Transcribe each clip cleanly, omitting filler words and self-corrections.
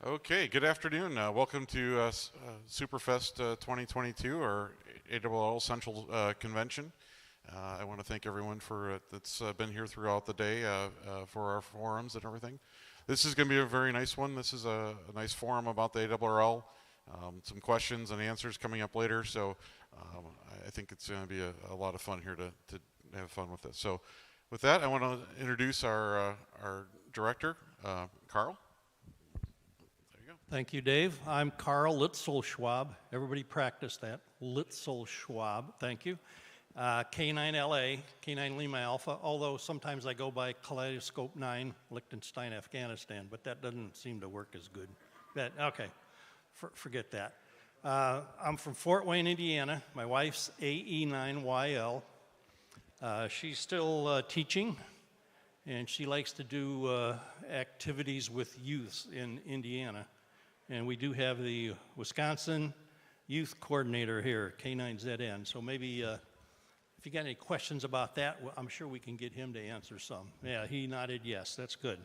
Okay, good afternoon. Welcome to Superfest 2022, or ARRL Central Convention. I want to thank everyone that's been here throughout the day for our forums and everything. This is going to be a very nice one. This is a nice forum about the ARRL. Some questions and answers coming up later, so I think it's going to be a lot of fun here to have fun with this. So with that, I want to introduce our director, Carl. Thank you, Dave. I'm Carl Luetzelschwab. Everybody practice that. Luetzelschwab. Thank you. K9LA, K9 Lima Alpha, although sometimes I go by Kaleidoscope 9, Liechtenstein, Afghanistan, but that doesn't seem to work as good. Okay, forget that. I'm from Fort Wayne, Indiana. My wife's AE9YL. She's still teaching, and she likes to do activities with youths in Indiana. And we do have the Wisconsin Youth Coordinator here, K9ZN. So maybe if you got any questions about that, I'm sure we can get him to answer some. Yeah, he nodded yes. That's good.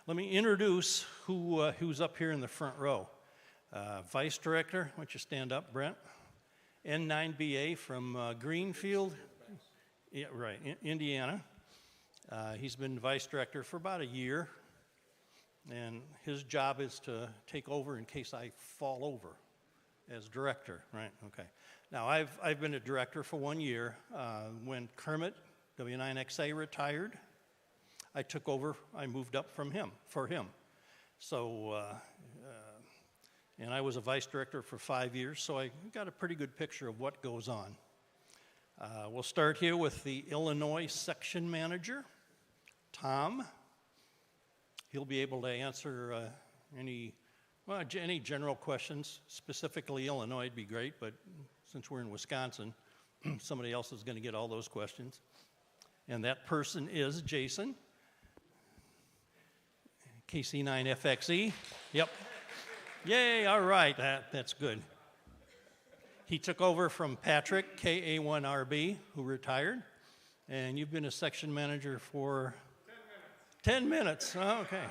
Let me introduce who's up here in the front row. Vice Director, why don't you stand up, Brent? N9BA from Greenfield, yeah, right, Indiana. He's been Vice Director for about a year. And his job is to take over in case I fall over as director, right? Okay. Now, I've been a director for 1 year. When Kermit, W9XA, retired, I took over. I moved up for him. So, and I was a vice director for 5 years, so I got a pretty good picture of what goes on. We'll start here with the Illinois section manager, Thom. He'll be able to answer any general questions. Specifically Illinois would be great, but since we're in Wisconsin, somebody else is going to get all those questions. And that person is Jason, KC9FXE. Yep. Yay, all right, that's good. He took over from Patrick, KA1RB, who retired. And you've been a section manager for 10 minutes. Oh, okay.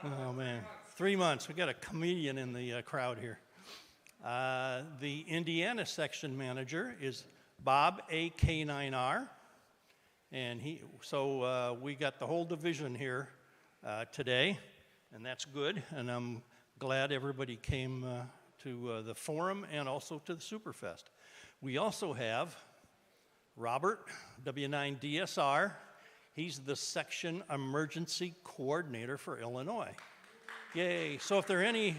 Oh, man. 3 months. We got a comedian in the crowd here. The Indiana section manager is Bob, AK9R. And we got the whole division here today, and that's good. And I'm glad everybody came to the forum and also to the Superfest. We also have Robert, W9DSR. He's the section emergency coordinator for Illinois. Yay. So if there are any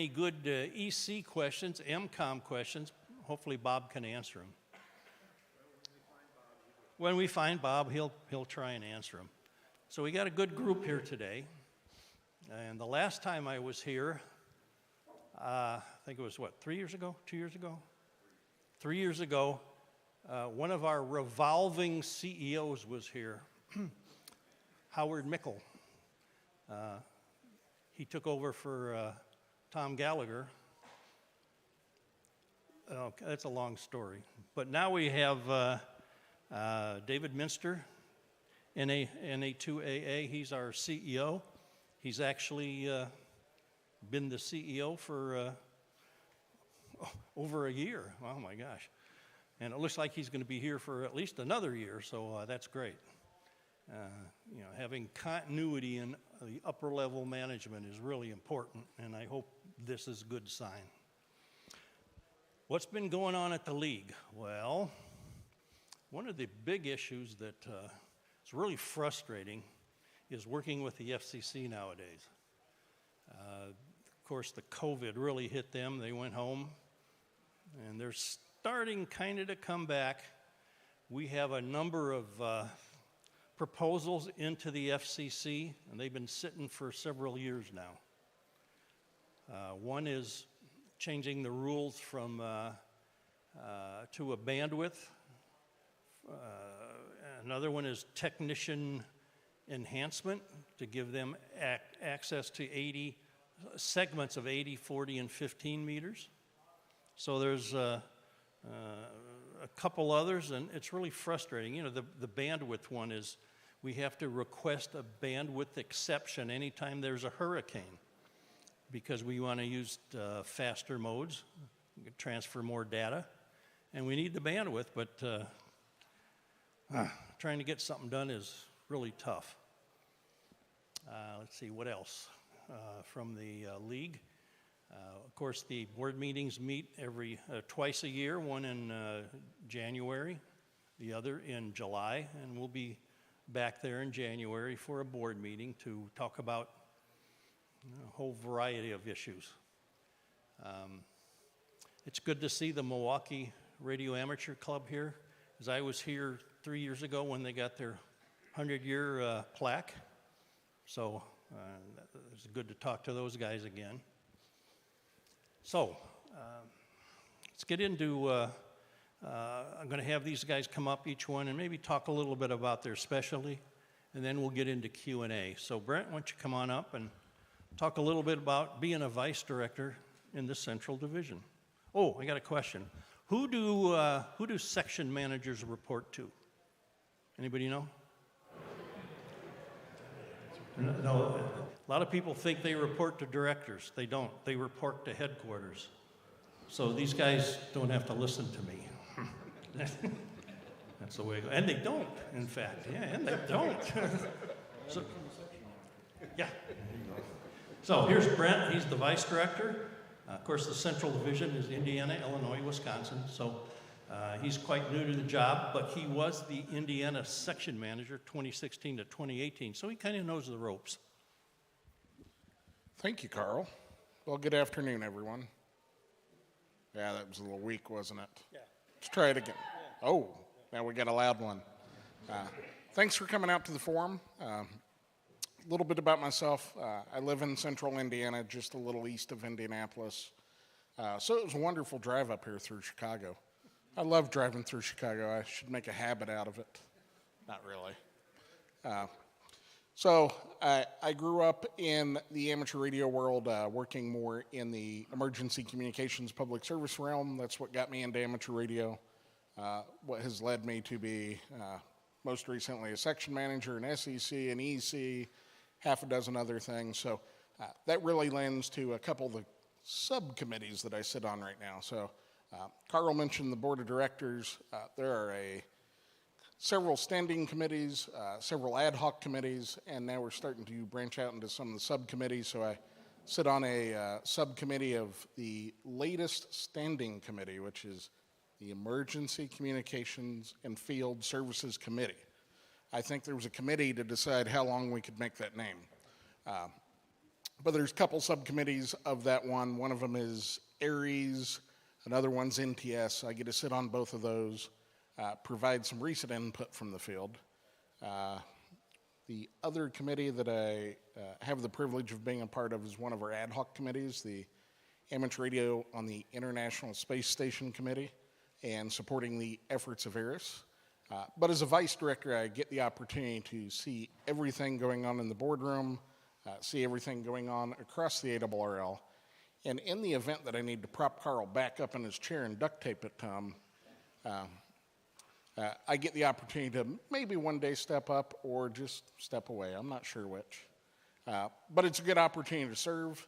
good EC questions, MCOM questions, hopefully Bob can answer them. When we find Bob, he'll try and answer them. So we got a good group here today. And the last time I was here, I think it was 3 years ago, 2 years ago? 3 years ago, one of our revolving CEOs was here, Howard Mickle. He took over for Tom Gallagher. Oh, that's a long story. But now we have David Minster, NA2AA. He's our CEO. He's actually been the CEO for over a year. Oh, my gosh. And it looks like he's going to be here for at least another year, so that's great. Having continuity in the upper level management is really important, and I hope this is a good sign. What's been going on at the league? Well, one of the big issues that is really frustrating is working with the FCC nowadays. Of course, the COVID really hit them. They went home, and they're starting kind of to come back. We have a number of proposals into the FCC, and they've been sitting for several years now. One is changing the rules from to a bandwidth. Another one is technician enhancement to give them access to 80 segments of 80, 40, and 15 meters. So there's a couple others, and it's really frustrating. The bandwidth one is we have to request a bandwidth exception anytime there's a hurricane. because we want to use faster modes, we can transfer more data, and we need the bandwidth, but trying to get something done is really tough. Let's see, what else from the league? Of course, the board meetings meet twice a year, one in January, the other in July, and we'll be back there in January for a board meeting to talk about a whole variety of issues. It's good to see the Milwaukee Radio Amateur Club here, as I was here 3 years ago when they got their 100-year plaque. So it's good to talk to those guys again. So let's get into, I'm going to have these guys come up, each one, and maybe talk a little bit about their specialty, and then we'll get into Q&A. So Brent, why don't you come on up and talk a little bit about being a vice director in the Central Division. Oh, I got a question. Who do section managers report to? Anybody know? No, a lot of people think they report to directors. They don't. They report to headquarters. So these guys don't have to listen to me. That's the way it goes. And they don't, in fact. Yeah, and they don't. So, yeah. So here's Brent. He's the vice director. Of course, the Central Division is Indiana, Illinois, Wisconsin. So he's quite new to the job, but he was the Indiana section manager 2016 to 2018. So he kind of knows the ropes. Thank you, Carl. Well, good afternoon, everyone. Yeah, that was a little weak, wasn't it? Yeah. Let's try it again. Yeah. Oh, now we got a loud one. Thanks for coming out to the forum. A little bit about myself. I live in central Indiana, just a little east of Indianapolis. So it was a wonderful drive up here through Chicago. I love driving through Chicago. I should make a habit out of it. Not really. So I grew up in the amateur radio world, working more in the emergency communications public service realm. That's what got me into amateur radio. What has led me to be most recently a section manager, an SEC, an EC, half a dozen other things. So that really lends to a couple of the subcommittees that I sit on right now. So Carl mentioned the board of directors. There are several standing committees, several ad hoc committees, and now we're starting to branch out into some of the subcommittees. So I sit on a subcommittee of the latest standing committee, which is the Emergency Communications and Field Services Committee. I think there was a committee to decide how long we could make that name. But there's a couple subcommittees of that one. One of them is ARRL, another one's NTS. I get to sit on both of those, provide some recent input from the field. The other committee that I have the privilege of being a part of is one of our ad hoc committees, the Amateur Radio on the International Space Station Committee, and supporting the efforts of ARRL. But as a vice director, I get the opportunity to see everything going on in the boardroom, see everything going on across the ARRL. And in the event that I need to prop Carl back up in his chair and duct tape it, Thom, I get the opportunity to maybe one day step up or just step away. I'm not sure which. But it's a good opportunity to serve.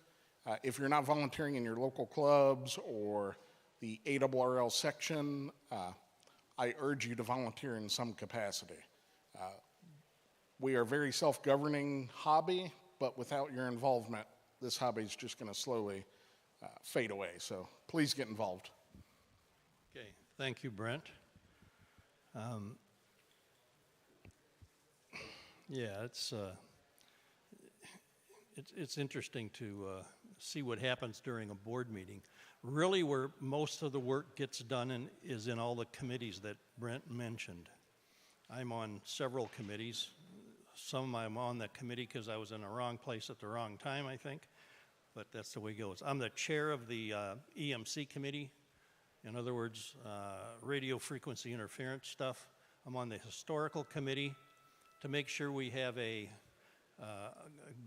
If you're not volunteering in your local clubs or the ARRL section, I urge you to volunteer in some capacity. We are a very self-governing hobby, but without your involvement, this hobby is just going to slowly fade away. So please get involved. Okay, thank you, Brent. Yeah, it's interesting to see what happens during a board meeting. Really, where most of the work gets done is in all the committees that Brent mentioned. I'm on several committees. Some I'm on the committee because I was in the wrong place at the wrong time, I think, but that's the way it goes. I'm the chair of the EMC committee. In other words, radio frequency interference stuff. I'm on the historical committee to make sure we have a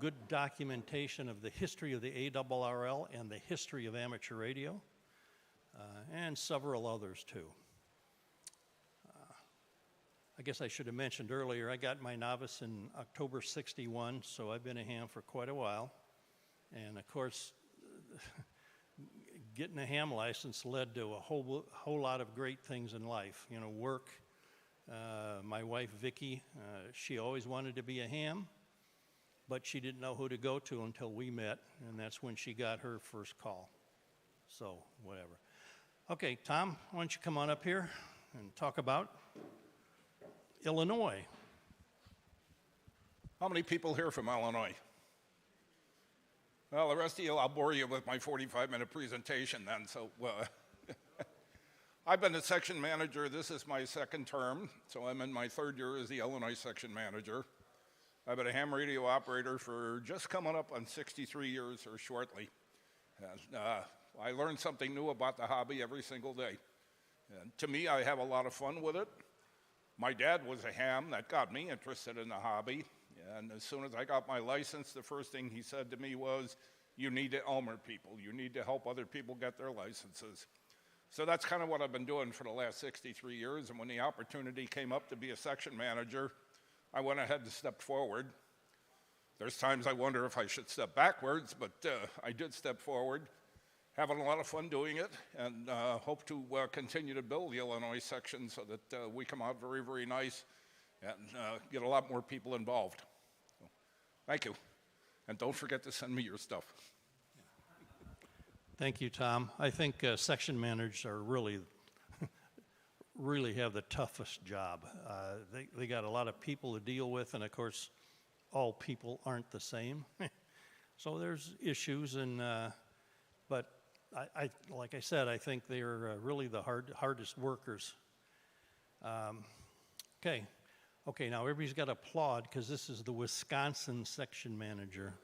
good documentation of the history of the ARRL and the history of amateur radio, and several others too. I guess I should have mentioned earlier, I got my novice in October '61, so I've been a ham for quite a while. And of course, getting a ham license led to a whole lot of great things in life. You know, work. My wife, Vicki, she always wanted to be a ham, but she didn't know who to go to until we met, and that's when she got her first call. So, whatever. Okay, Thom, why don't you come on up here and talk about Illinois. How many people here from Illinois? Well, the rest of you, I'll bore you with my 45-minute presentation then. So I've been the section manager. This is my second term, so I'm in my third year as the Illinois section manager. I've been a ham radio operator for just coming up on 63 years or shortly. And I learn something new about the hobby every single day. And to me, I have a lot of fun with it. My dad was a ham. That got me interested in the hobby. And as soon as I got my license, the first thing he said to me was, you need to Elmer people. You need to help other people get their licenses. So that's kind of what I've been doing for the last 63 years. And when the opportunity came up to be a section manager, I went ahead and stepped forward. There's times I wonder if I should step backwards, but I did step forward. Having a lot of fun doing it, and hope to continue to build the Illinois section so that we come out very, very nice and get a lot more people involved. So, thank you. And don't forget to send me your stuff. Thank you, Thom. I think section managers are really have the toughest job. They got a lot of people to deal with, and of course, all people aren't the same. So there's issues, and but I like I said, I think they're really the hardest workers. Okay, now everybody's got to applaud because this is the Wisconsin section manager.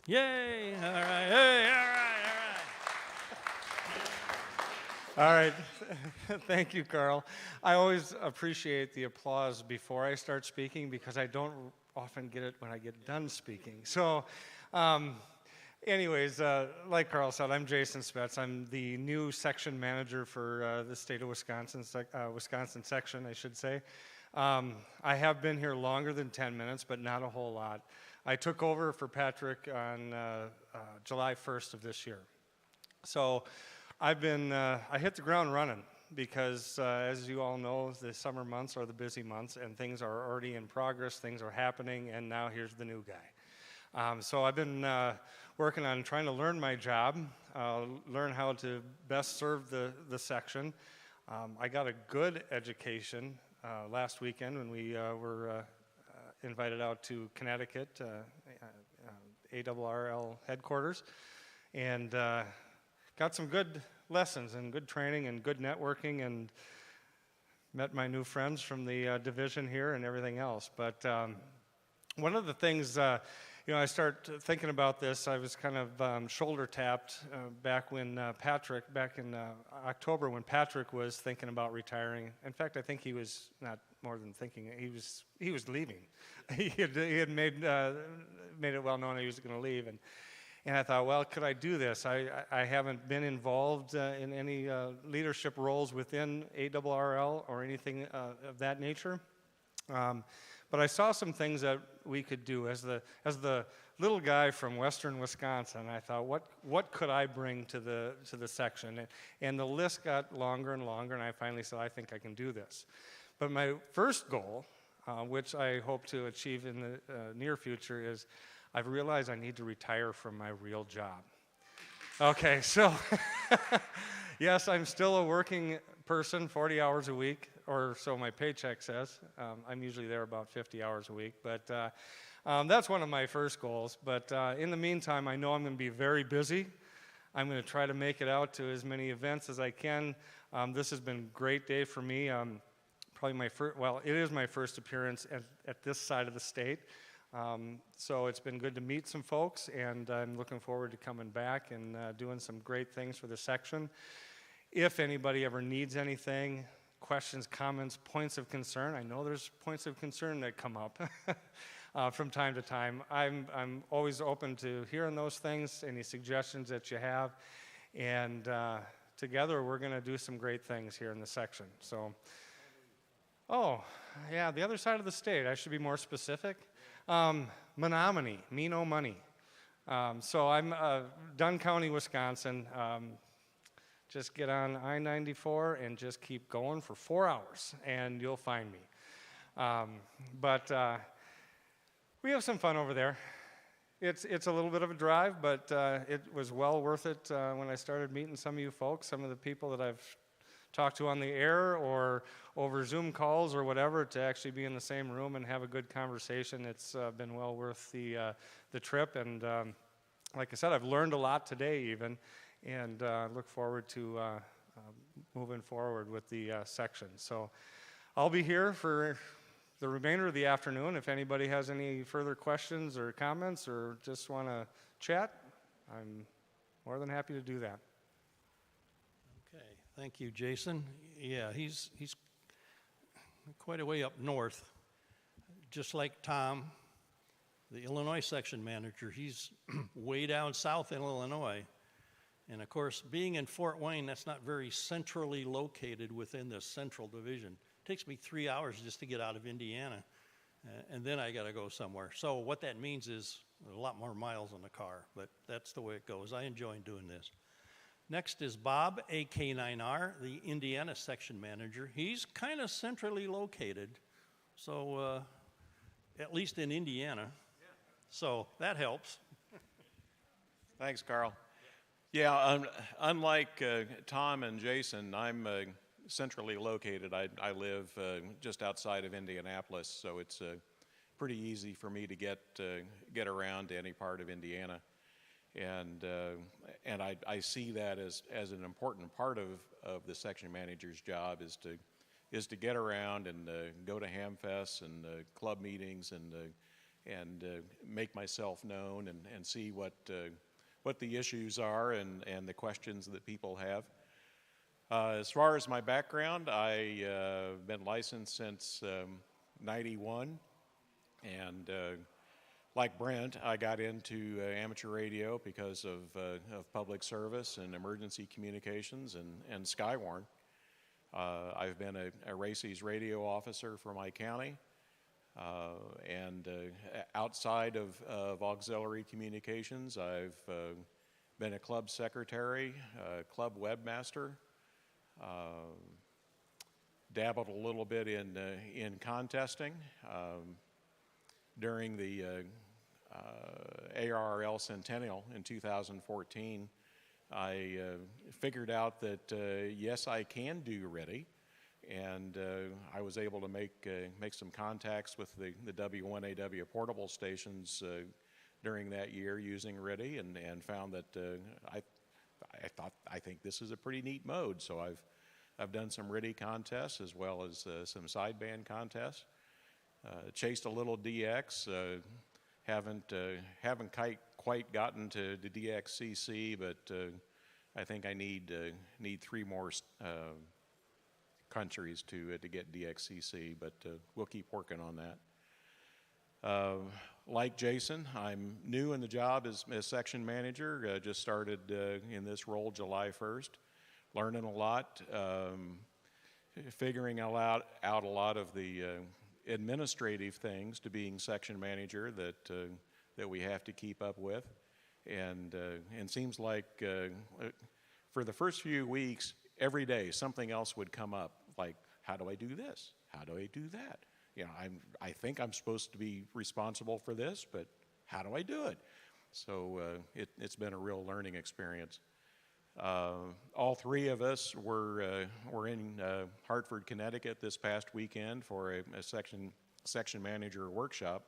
Yay! All right, hey, all right. All right, thank you, Carl. I always appreciate the applause before I start speaking because I don't often get it when I get done speaking. So, anyways, like Carl said, I'm Jason Spetz. I'm the new section manager for the state of Wisconsin, Wisconsin section, I should say. I have been here longer than 10 minutes, but not a whole lot. I took over for Patrick on July 1st of this year. So I hit the ground running because, as you all know, the summer months are the busy months, and things are already in progress, things are happening, and now here's the new guy. So I've been working on trying to learn my job, learn how to best serve the section. I got a good education last weekend when we were invited out to Connecticut, ARRL headquarters, and got some good lessons and good training and good networking, and met my new friends from the division here and everything else. But one of the things, I start thinking about this. I was kind of shoulder tapped back in October when Patrick was thinking about retiring. In fact, I think he was not more than thinking; he was leaving. he had made it well known he was going to leave, and I thought, well, could I do this? I haven't been involved in any leadership roles within ARRL or anything of that nature. But I saw some things that we could do as the little guy from western Wisconsin. I thought, what could I bring to the section? And the list got longer and longer, and I finally said, I think I can do this. But my first goal, which I hope to achieve in the near future, is I've realized I need to retire from my real job. Okay, so yes, I'm still a working person, 40 hours a week, or so my paycheck says. I'm usually there about 50 hours a week, but that's one of my first goals. But in the meantime, I know I'm going to be very busy. I'm going to try to make it out to as many events as I can. This has been a great day for me. Probably it is my first appearance at this side of the state. So it's been good to meet some folks, and I'm looking forward to coming back and doing some great things for the section. If anybody ever needs anything, questions, comments, points of concern, I know there's points of concern that come up from time to time. I'm always open to hearing those things, any suggestions that you have, and together we're going to do some great things here in the section. So, oh, yeah, the other side of the state, I should be more specific. Menominee, me no money. So I'm Dunn County, Wisconsin. Just get on I-94 and just keep going for 4 hours, and you'll find me. But we have some fun over there. It's a little bit of a drive, but it was well worth it when I started meeting some of you folks, some of the people that I've talked to on the air or over Zoom calls or whatever, to actually be in the same room and have a good conversation. It's been well worth the trip, and like I said, I've learned a lot today even, and look forward to moving forward with the section. So I'll be here for the remainder of the afternoon. If anybody has any further questions or comments or just want to chat, I'm more than happy to do that. Okay, thank you, Jason. Yeah, he's quite a way up north. Just like Thom, the Illinois section manager, he's way down south in Illinois. And of course, being in Fort Wayne, that's not very centrally located within the central division. It takes me 3 hours just to get out of Indiana, and then I got to go somewhere. So what that means is a lot more miles on the car, but that's the way it goes. I enjoy doing this. Next is Bob, AK9R, the Indiana section manager. He's kind of centrally located, so at least in Indiana. So that helps. Thanks, Carl. Yeah, unlike Thom and Jason, I'm centrally located. I live just outside of Indianapolis, so it's pretty easy for me to get around to any part of Indiana. And I see that as an important part of the section manager's job is to get around and go to hamfests and club meetings and make myself known and see what the issues are and the questions that people have. As far as my background, I've been licensed since '91, and like Brent, I got into amateur radio because of public service and emergency communications and Skywarn. I've been a RACES radio officer for my county, and outside of auxiliary communications, I've been a club secretary, club webmaster, dabbled a little bit in contesting. During the ARRL Centennial in 2014, I figured out that yes, I can do RIDI, and I was able to make some contacts with the W1AW portable stations during that year using RIDI, and found that I think this is a pretty neat mode. So I've done some RIDI contests as well as some sideband contests. Chased a little DX. Haven't quite gotten to the DXCC, but I think I need 3 more countries to get DXCC, but we'll keep working on that. Like Jason, I'm new in the job as section manager. Just started in this role July 1st. Learning a lot, figuring out a lot of the administrative things to being section manager that we have to keep up with, and seems like for the first few weeks, every day something else would come up, like, how do I do this? How do I do that? You know, I think I'm supposed to be responsible for this, but how do I do it? So it's been a real learning experience. All 3 of us were in Hartford, Connecticut this past weekend for a section manager workshop.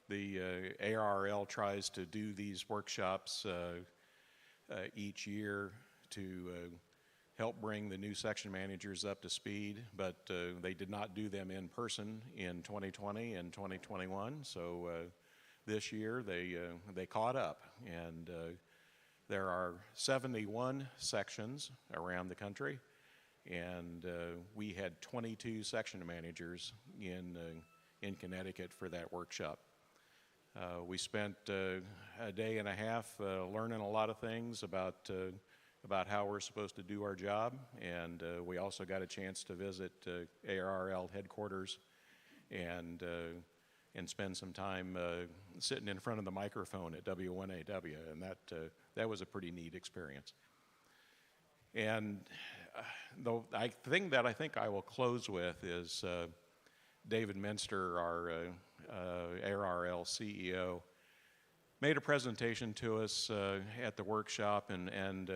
The ARRL tries to do these workshops each year to help bring the new section managers up to speed, but they did not do them in person in 2020 and 2021. So this year they caught up, and there are 71 sections around the country, and we had 22 section managers in Connecticut for that workshop. We spent a day and a half learning a lot of things about how we're supposed to do our job, and we also got a chance to visit ARRL headquarters and spend some time sitting in front of the microphone at W1AW, and that was a pretty neat experience. And the thing that I think I will close with is David Minster, our ARRL CEO, made a presentation to us at the workshop, and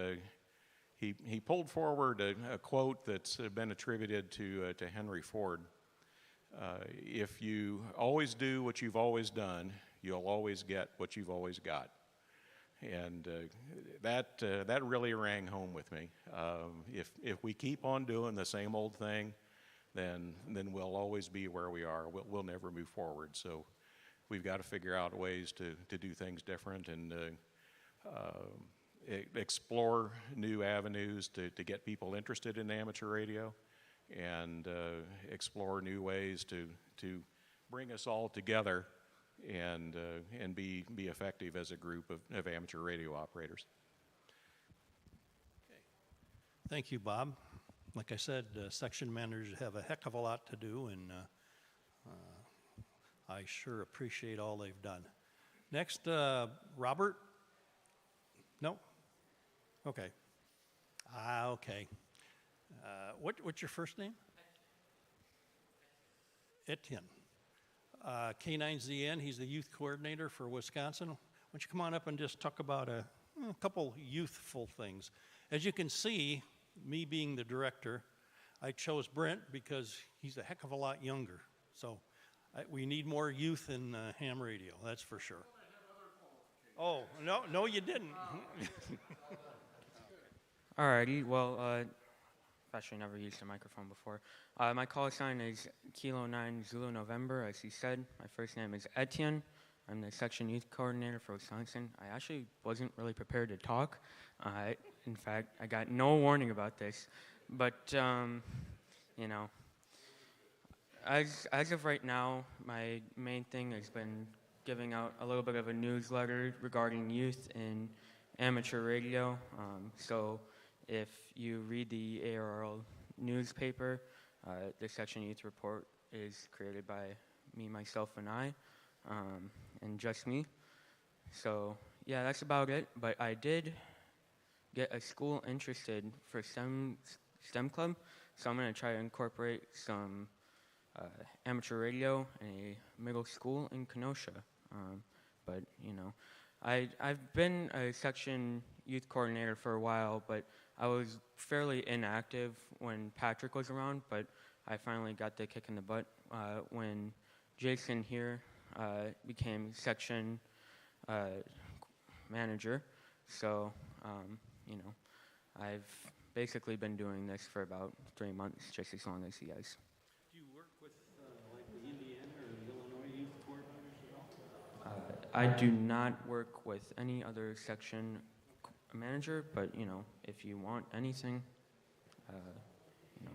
he pulled forward a quote that's been attributed to Henry Ford. If you always do what you've always done, you'll always get what you've always got. And that really rang home with me. If we keep on doing the same old thing, then we'll always be where we are. We'll never move forward. So we've got to figure out ways to do things different and explore new avenues to get people interested in amateur radio, and explore new ways to bring us all together and be effective as a group of amateur radio operators. Okay. Thank you, Bob. Like I said, section managers have a heck of a lot to do, and I sure appreciate all they've done. Next, Robert? No? Okay. Okay. What's your first name? Etienne. K9ZN, he's the youth coordinator for Wisconsin. Why don't you come on up and just talk about a couple youthful things. As you can see, me being the director, I chose Brent because he's a heck of a lot younger. So we need more youth in ham radio, that's for sure. Oh, no, you didn't. Alrighty, well, actually never used a microphone before. My call sign is Kilo 9 Zulu November, as he said. My first name is Etienne. I'm the section youth coordinator for Wisconsin. I actually wasn't really prepared to talk. In fact, I got no warning about this. But, you know, as of right now, my main thing has been giving out a little bit of a newsletter regarding youth in amateur radio. So if you read the ARRL newspaper, the section youth report is created by me, myself, and I, and just me. So yeah, that's about it. But I did get a school interested for STEM club, so I'm going to try to incorporate some amateur radio in a middle school in Kenosha. But you know, I've been a section youth coordinator for a while, but I was fairly inactive when Patrick was around, but I finally got the kick in the butt when Jason here became section manager. So, you know, I've basically been doing this for about 3 months, just as long as you guys. Do you work with like the Indiana or the Illinois youth coordinators at all? I do not work with any other section manager, but you know, if you want anything, you know,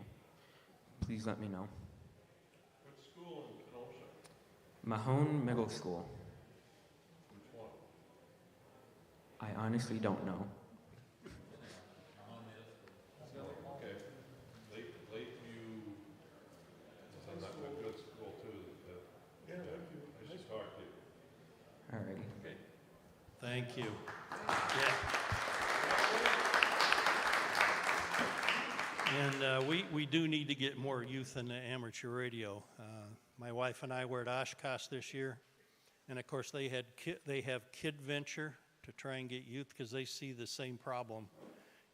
please let me know. What school in Kenosha? Mahone Middle School. Which one? I honestly don't know. Okay. Lakeview, that's a good school too. Yeah, I should talk to you. Alrighty. Thank you. Yeah. And we do need to get more youth in the amateur radio. My wife and I were at Oshkosh this year, and of course they have Kid Venture to try and get youth because they see the same problem,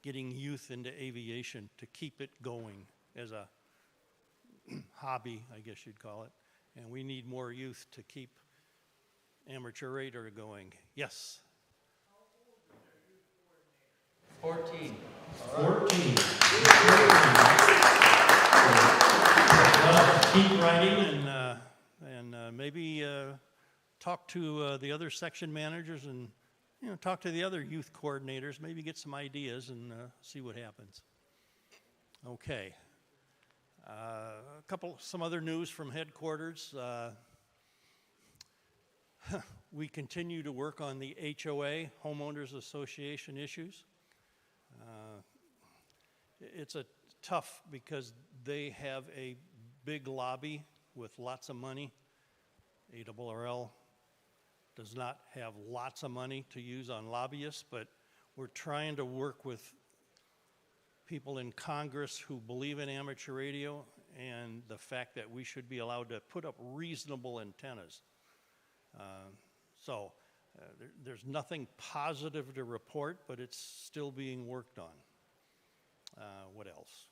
getting youth into aviation to keep it going as a hobby, I guess you'd call it. And we need more youth to keep amateur radio going. Yes. 14. 14. Keep writing and maybe talk to the other section managers and talk to the other youth coordinators. Maybe get some ideas and see what happens. Okay. Some other news from headquarters. We continue to work on the HOA, Homeowners Association issues. It's a tough because they have a big lobby with lots of money, ARRL does not have lots of money to use on lobbyists, but we're trying to work with people in Congress who believe in amateur radio and the fact that we should be allowed to put up reasonable antennas. There's nothing positive to report, but it's still being worked on. What else?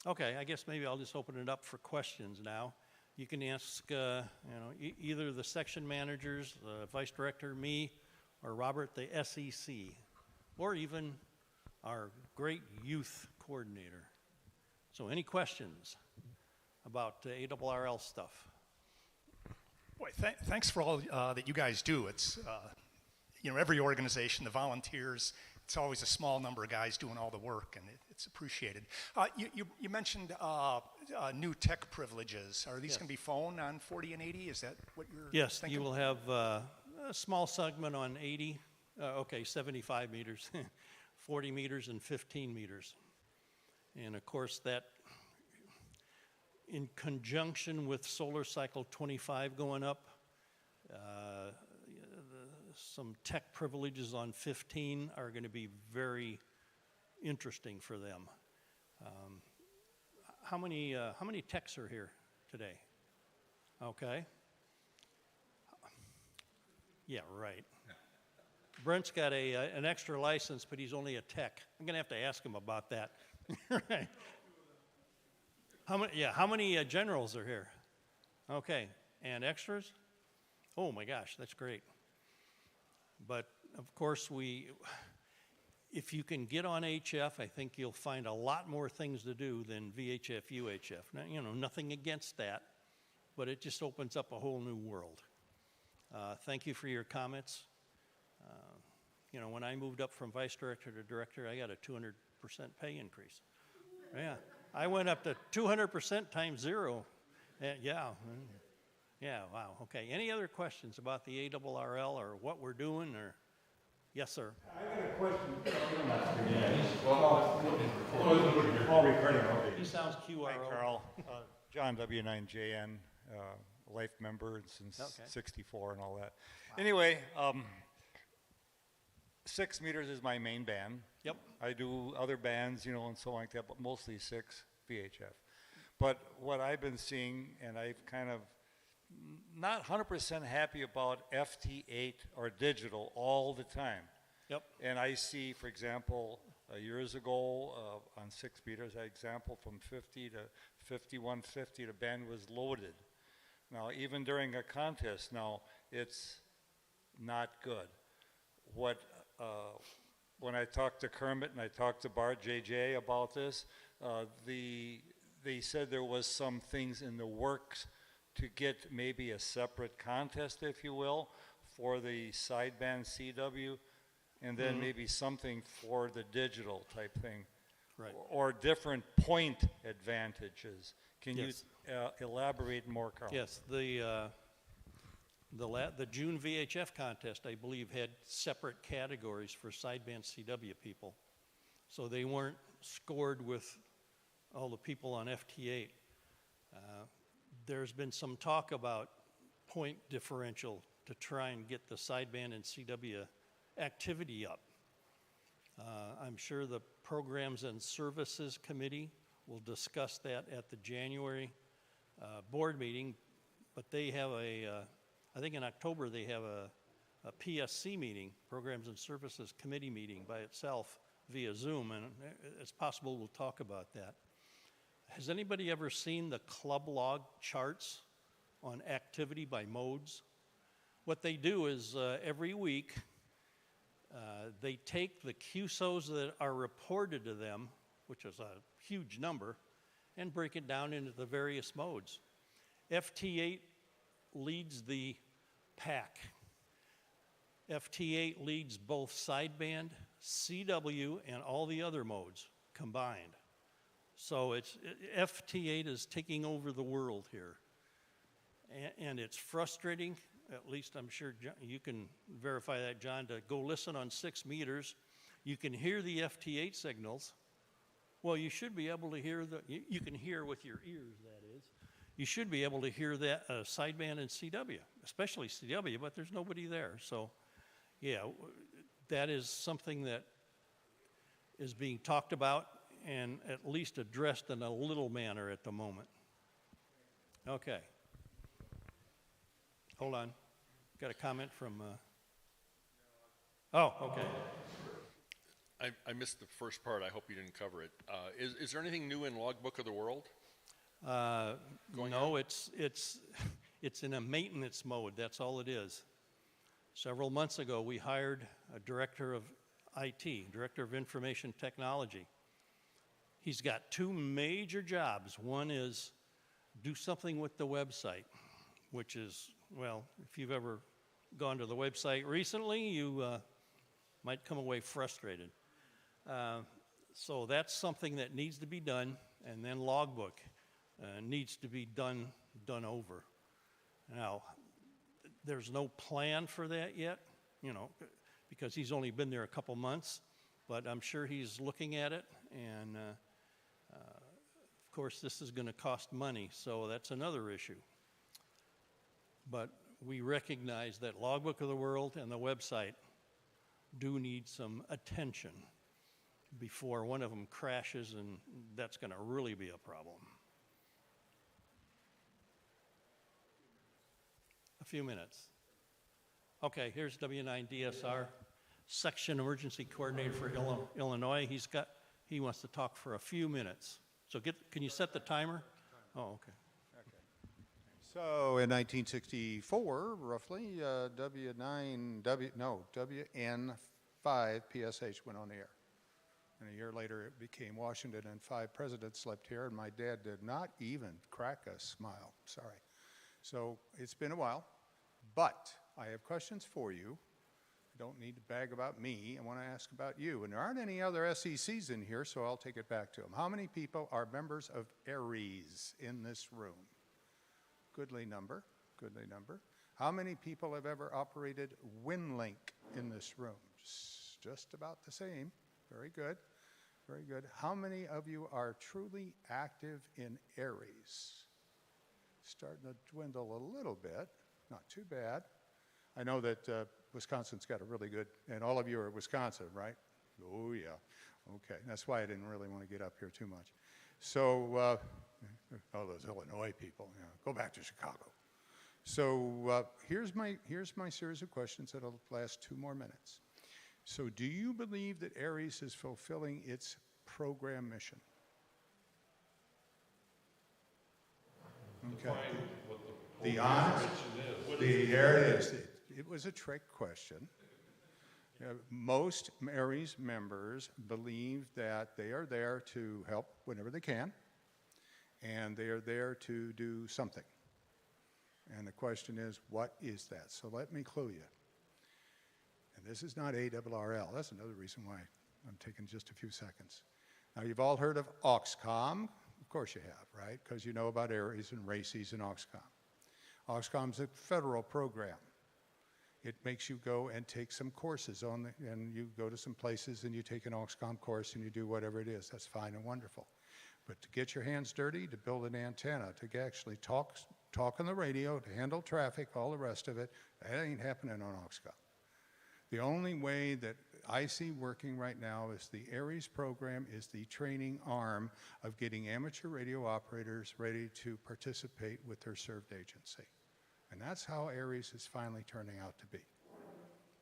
Okay, I guess maybe I'll just open it up for questions now. You can ask either the section managers, the vice director, me, or Robert, the SEC, or even our great youth coordinator. So any questions about ARRL stuff? Boy, thanks for all that you guys do. It's, every organization, the volunteers, it's always a small number of guys doing all the work, and it's appreciated. You mentioned new tech privileges. Are these going to be phone on 40 and 80? Is that what you're Yes, thinking? you will have a small segment on 80, 75 meters, 40 meters, and 15 meters. And of course, that in conjunction with solar cycle 25 going up, some tech privileges on 15 are going to be very interesting for them. How many techs are here today? Okay. Yeah, right. Brent's got an extra license, but he's only a tech. I'm going to have to ask him about that. Right. How many generals are here? Okay, and extras? Oh my gosh, that's great. But of course, if you can get on HF, I think you'll find a lot more things to do than VHF, UHF. Now, nothing against that, but it just opens up a whole new world. Thank you for your comments. When I moved up from vice director to director, I got a 200% pay increase. Yeah, I went up to 200% times zero. Yeah, wow, okay. Any other questions about the ARRL or what we're doing, or? Yes, sir. I got a question. He sounds QRO. Hi, Carl. John W9JN, life member since Okay. 64 and all that. Wow. Anyway, 6 meters is my main band. Yep. I do other bands, and so on like that, but mostly 6 VHF. But what I've been seeing, and I've kind of not 100% happy about FT8 or digital all the time. Yep. And I see, for example, years ago on 6 meters, an example from 50 to 5150, the band was loaded. Now, even during a contest, now it's not good. When I talked to Kermit and I talked to Bart JJ about this, they said there was some things in the works to get maybe a separate contest, if you will, for the sideband CW, and then maybe something for the digital type thing. Right. Or different point advantages. Can Yes. you elaborate more, Carl? Yes, the June VHF contest, I believe, had separate categories for sideband CW people. So they weren't scored with all the people on FT8. There's been some talk about point differential to try and get the sideband and CW activity up. I'm sure the Programs and Services Committee will discuss that at the January board meeting, but they have I think in October they have a PSC meeting, Programs and Services Committee meeting by itself via Zoom, and it's possible we'll talk about that. Has anybody ever seen the club log charts on activity by modes? What they do is every week they take the QSOs that are reported to them, which is a huge number, and break it down into the various modes. FT8 leads the pack. FT8 leads both sideband, CW, and all the other modes combined. So FT8 is taking over the world here. And it's frustrating, at least I'm sure you can verify that, John, to go listen on 6 meters. You can hear the FT8 signals. Well, you should be able to hear you can hear with your ears, that is. you should be able to hear that sideband in CW, especially CW, but there's nobody there. So, yeah, that is something that is being talked about and at least addressed in a little manner at the moment. Okay. Hold on. Got a comment from... Oh, okay. I missed the first part. I hope you didn't cover it. Is there anything new in Logbook of the World? No, it's in a maintenance mode. That's all it is. Several months ago, we hired a director of IT, director of information technology. He's got two major jobs. One is do something with the website, which is, well, if you've ever gone to the website recently, you might come away frustrated. So that's something that needs to be done, and then logbook needs to be done over. Now, there's no plan for that yet, you know, because he's only been there a couple months, but I'm sure he's looking at it, and of course this is going to cost money, so that's another issue. But we recognize that Logbook of the World and the website do need some attention before one of them crashes, and that's going to really be a problem. A few minutes. Okay, here's W9DSR, Section Emergency Coordinator for Illinois. He wants to talk for a few minutes. So can you set the timer? Oh, okay. So in 1964, roughly, WN5 PSH went on the air. And a year later, it became Washington, and 5 presidents slept here, and my dad did not even crack a smile. Sorry. So it's been a while, but I have questions for you. I don't need to bag about me. I want to ask about you. And there aren't any other SECs in here, so I'll take it back to them. How many people are members of ARRL in this room? Goodly number, goodly number. How many people have ever operated WinLink in this room? Just about the same. Very good, very good. How many of you are truly active in ARRL? Starting to dwindle a little bit, not too bad. I know that Wisconsin's got a really good, and all of you are Wisconsin, right? Oh yeah, okay. That's why I didn't really want to get up here too much. So, those Illinois people, you know, go back to Chicago. So here's my series of questions that'll last 2 more minutes. So do you believe that ARRL is fulfilling its program mission? Okay. The honest, there it is. It was a trick question. Most ARRL members believe that they are there to help whenever they can, and they are there to do something. And the question is, what is that? So let me clue you. And this is not ARRL. That's another reason why I'm taking just a few seconds. Now, you've all heard of Auxcom. Of course you have, right? Because you know about ARRL and RACES and Auxcom. Auxcom is a federal program. It makes you go and take some courses and you go to some places and you take an Auxcom course and you do whatever it is. That's fine and wonderful. But to get your hands dirty, to build an antenna, to actually talk on the radio, to handle traffic, all the rest of it, that ain't happening on Auxcom. The only way that I see working right now is the ARRL program is the training arm of getting amateur radio operators ready to participate with their served agency. And that's how ARRL is finally turning out to be.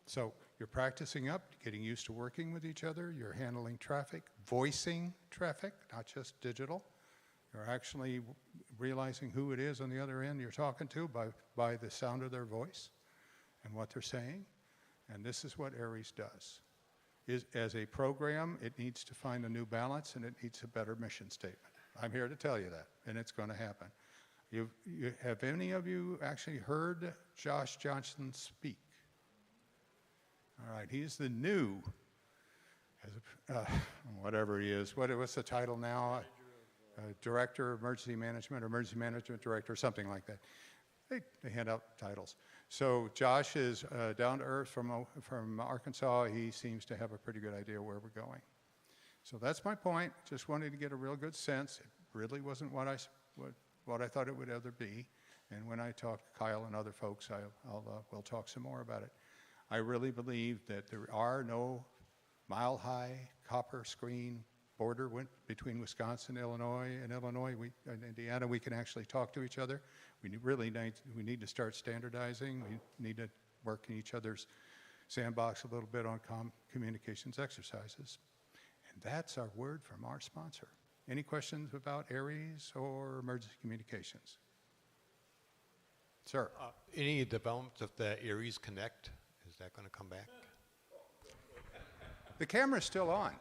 So you're practicing up, getting used to working with each other, you're handling traffic, voicing traffic, not just digital. You're actually realizing who it is on the other end you're talking to by the sound of their voice and what they're saying. And this is what ARRL does. As a program, it needs to find a new balance and it needs a better mission statement. I'm here to tell you that, and it's going to happen. Have any of you actually heard Josh Johnson speak? All right, he's the new, whatever he is. What's the title now? Director of Emergency Management, or Emergency Management Director, something like that. They hand out titles. So Josh is down to earth from Arkansas. He seems to have a pretty good idea where we're going. So that's my point. Just wanted to get a real good sense. It really wasn't what what I thought it would ever be. And when I talk to Kyle and other folks, we'll talk some more about it. I really believe that there are no mile-high copper screen border between Wisconsin, Illinois, and and Indiana. We can actually talk to each other. We need to start standardizing. We need to work in each other's sandbox a little bit on communications exercises. And that's our word from our sponsor. Any questions about ARRS or emergency communications? Sir. Any development of the ARRS Connect? Is that going to come back? The camera's still on.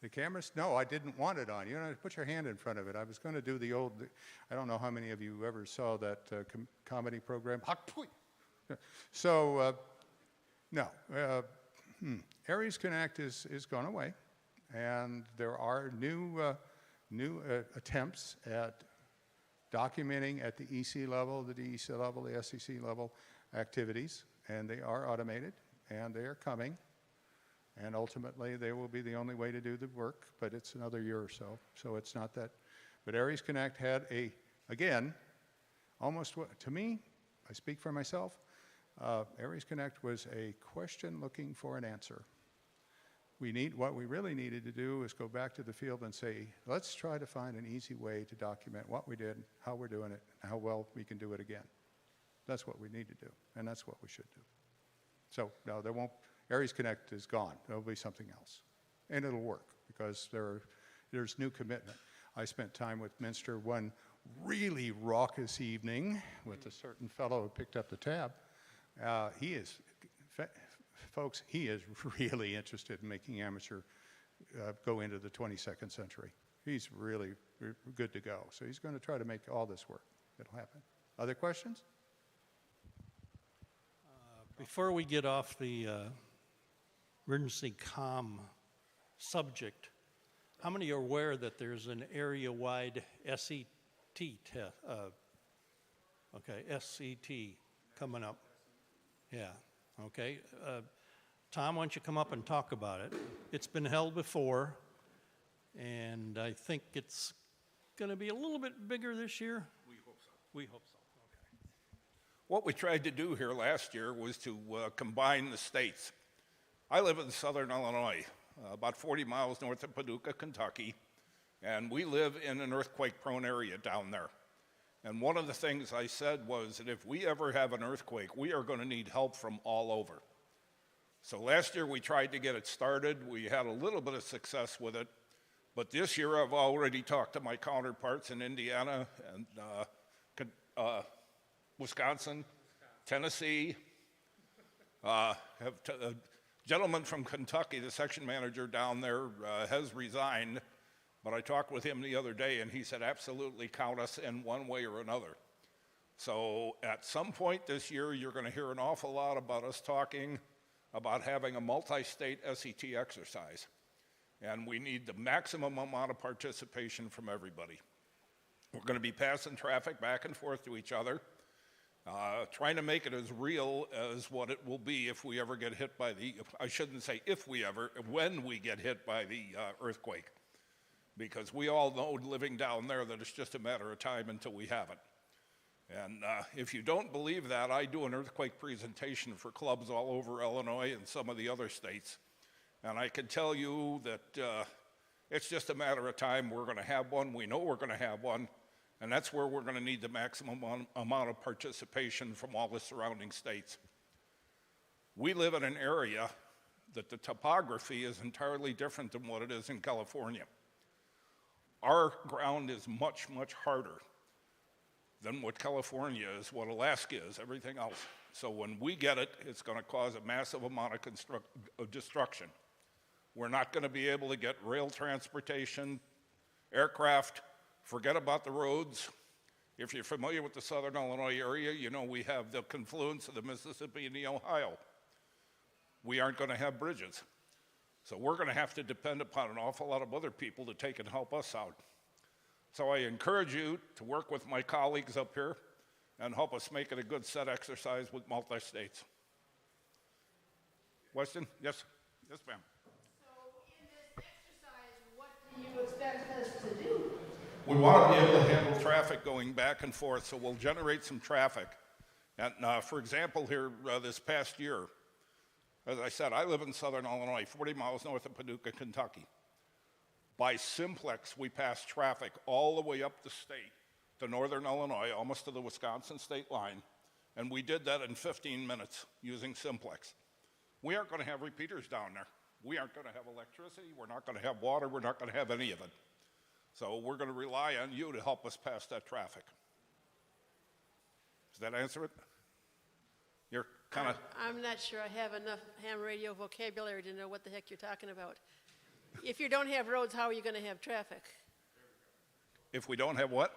The camera's, no, I didn't want it on. You know, put your hand in front of it. I was going to do the old, I don't know how many of you ever saw that comedy program. So, no. ARRS Connect is gone away, and there are new attempts at documenting at the EC level, the DEC level, the SEC level activities, and they are automated, and they are coming. And ultimately, they will be the only way to do the work, but it's another year or so. So it's not that. But ARRS Connect had again, almost to me, I speak for myself, ARRS Connect was a question looking for an answer. What we really needed to do is go back to the field and say, let's try to find an easy way to document what we did, how we're doing it, and how well we can do it again. That's what we need to do, and that's what we should do. So, no, there won't. ARRS Connect is gone. There'll be something else. And it'll work because there's new commitment. I spent time with Minster one really raucous evening with a certain fellow who picked up the tab. Folks, he is really interested in making amateur go into the 22nd century. He's really good to go. So he's going to try to make all this work. It'll happen. Other questions? Before we get off the emergency comm subject, how many are aware that there's an area-wide SET coming up? Yeah, okay. Thom, why don't you come up and talk about it? It's been held before, and I think it's going to be a little bit bigger this year. We hope so. We hope so, okay. What we tried to do here last year was to combine the states. I live in southern Illinois, about 40 miles north of Paducah, Kentucky, and we live in an earthquake-prone area down there. And one of the things I said was that if we ever have an earthquake, we are going to need help from all over. So last year we tried to get it started. We had a little bit of success with it. But this year I've already talked to my counterparts in Indiana and Wisconsin, Tennessee. A gentleman from Kentucky, the section manager down there, has resigned. But I talked with him the other day, and he said, absolutely count us in one way or another. So at some point this year, you're going to hear an awful lot about us talking about having a multi-state SET exercise. And we need the maximum amount of participation from everybody. We're going to be passing traffic back and forth to each other, trying to make it as real as what it will be if we ever get hit by I shouldn't say if we ever, when we get hit by the earthquake. Because we all know living down there that it's just a matter of time until we have it. And if you don't believe that, I do an earthquake presentation for clubs all over Illinois and some of the other states. And I can tell you that it's just a matter of time. We're going to have one. We know we're going to have one. And that's where we're going to need the maximum amount of participation from all the surrounding states. We live in an area that the topography is entirely different than what it is in California. Our ground is much, much harder than what California is, what Alaska is, everything else. So when we get it, it's going to cause a massive amount of destruction. We're not going to be able to get rail transportation, aircraft, forget about the roads. If you're familiar with the southern Illinois area, you know we have the confluence of the Mississippi and the Ohio. We aren't going to have bridges. So we're going to have to depend upon an awful lot of other people to take and help us out. So I encourage you to work with my colleagues up here and help us make it a good set exercise with multi-states. Question? Yes? Yes, ma'am. So in this exercise, what do you expect us to do? We want to be able to handle traffic going back and forth, so we'll generate some traffic. And for example, here this past year, as I said, I live in southern Illinois, 40 miles north of Paducah, Kentucky. By simplex, we passed traffic all the way up the state to northern Illinois, almost to the Wisconsin state line, and we did that in 15 minutes using simplex. We aren't going to have repeaters down there. We aren't going to have electricity. We're not going to have water. We're not going to have any of it. So we're going to rely on you to help us pass that traffic. Does that answer it? You're kind of... I'm not sure I have enough ham radio vocabulary to know what the heck you're talking about. If you don't have roads, how are you going to have traffic? If we don't have what?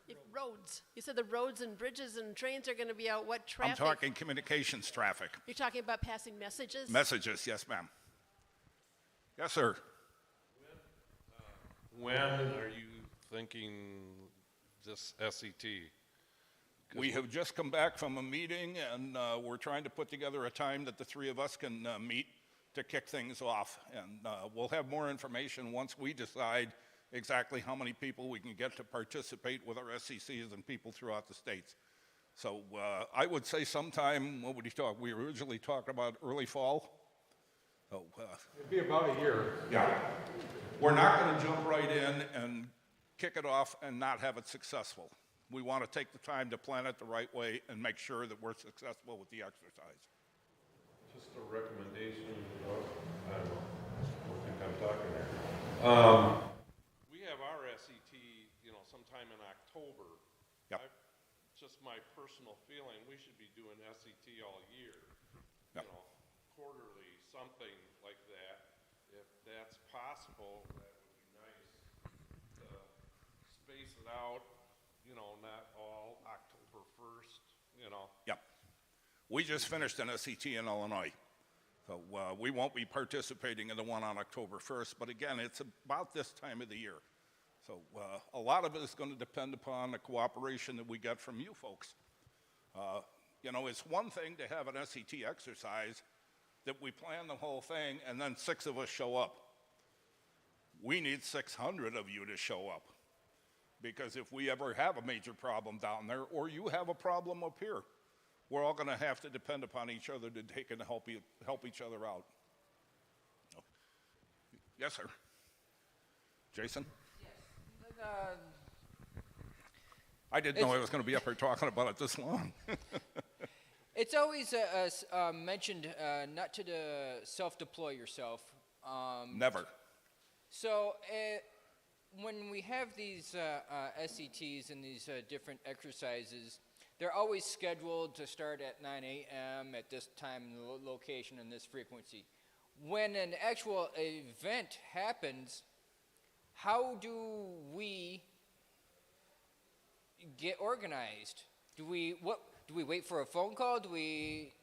If roads. You said the roads and bridges and trains are going to be out. What traffic? I'm talking communications traffic. You're talking about passing messages? Messages, yes, ma'am. Yes, sir. When are you thinking this SET? We have just come back from a meeting, and we're trying to put together a time that the three of us can meet to kick things off. And we'll have more information once we decide exactly how many people we can get to participate with our SECs and people throughout the states. So I would say sometime, what would you talk? We originally talked about early fall. So, It'd be about a year. Yeah. We're not going to jump right in and kick it off and not have it successful. We want to take the time to plan it the right way and make sure that we're successful with the exercise. Just a recommendation. I don't know. I don't think I'm talking there. We have our SET, sometime in October. Yep. Just my personal feeling, we should be doing SET all year. Yep. Quarterly, something like that. If that's possible, that would be nice to space it out, not all October 1st, Yep. We just finished an SET in Illinois. So we won't be participating in the one on October 1st, but again, it's about this time of the year. So a lot of it is going to depend upon the cooperation that we get from you folks. It's one thing to have an SET exercise that we plan the whole thing and then 6 of us show up. We need 600 of you to show up. Because if we ever have a major problem down there, or you have a problem up here, we're all going to have to depend upon each other to take and help each other out. Yes, sir. Jason? Yes. I didn't know I was going to be up here talking about it this long. It's always mentioned not to self-deploy yourself. Never. So when we have these SETs and these different exercises, they're always scheduled to start at 9 a.m. at this time, location, and this frequency. When an actual event happens, how do we get organized? Do we wait for a phone call? Do we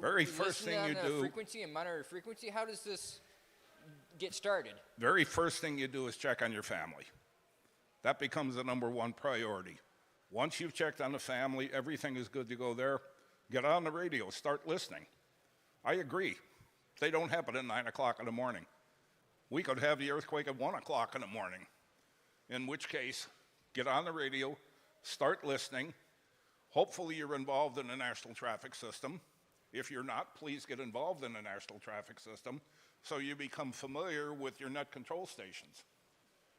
Very first thing you do, frequency and monitor frequency? How does this get started? Very first thing you do is check on your family. That becomes the #1 priority. Once you've checked on the family, everything is good to go there, get on the radio, start listening. I agree. They don't happen at 9 o'clock in the morning. We could have the earthquake at 1 o'clock in the morning, in which case, get on the radio, start listening. Hopefully you're involved in the national traffic system. If you're not, please get involved in the national traffic system so you become familiar with your net control stations.